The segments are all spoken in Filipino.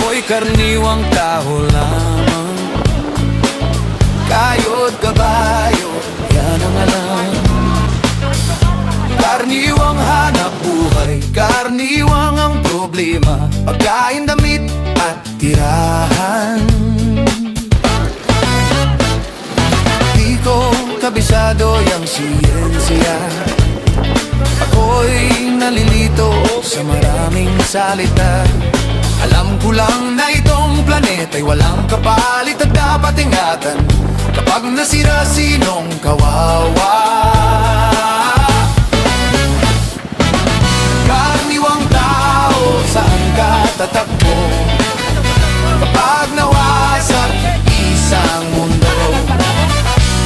Ako'y karniwang tao lamang, kayod kabayo, yan ang alam. Karniwang hanap buhay, karniwang ang problema, pagkain, damit at tirahan. Di ko kabisado yung siyensya, ako'y nalilito sa maraming salita. Alam ko lang na itong planeta'y walang kapalit at dapat ingatan. Kapag nasira, sinong kawawa? Karniwang tao, saan ka tatakbo? Kapag nawasak isang mundo,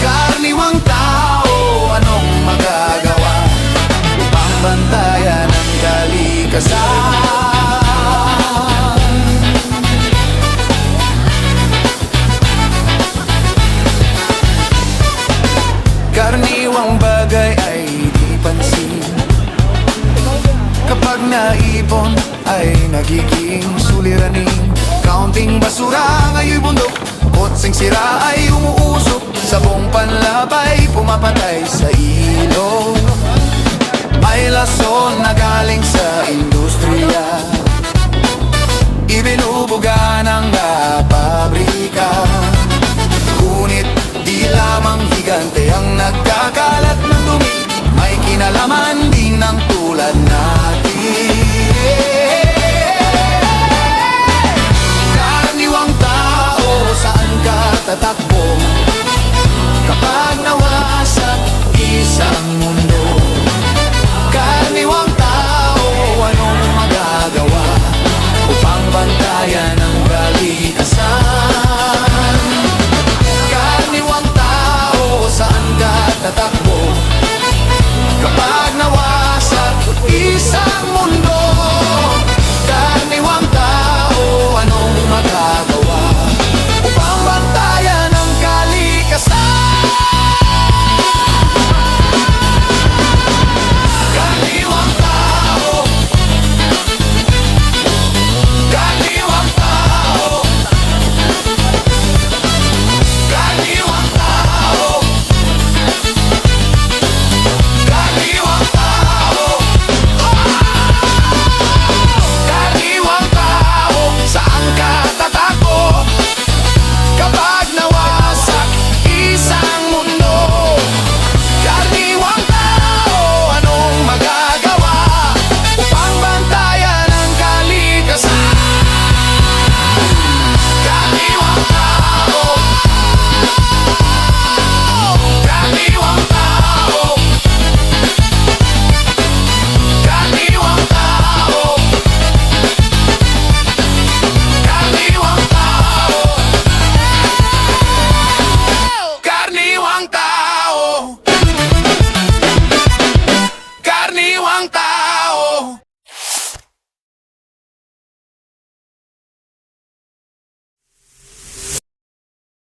karniwang tao, anong magagawa upang bantayan ang kalikasan? Karniwang bagay ay di pansin, kapag naipon ay nagiging suliranin. Kaunting basura ngayon bundok, kotseng sira ay umuusok. Sabong panlabay pumapatay sa ilog, may lason na galing sa industriya.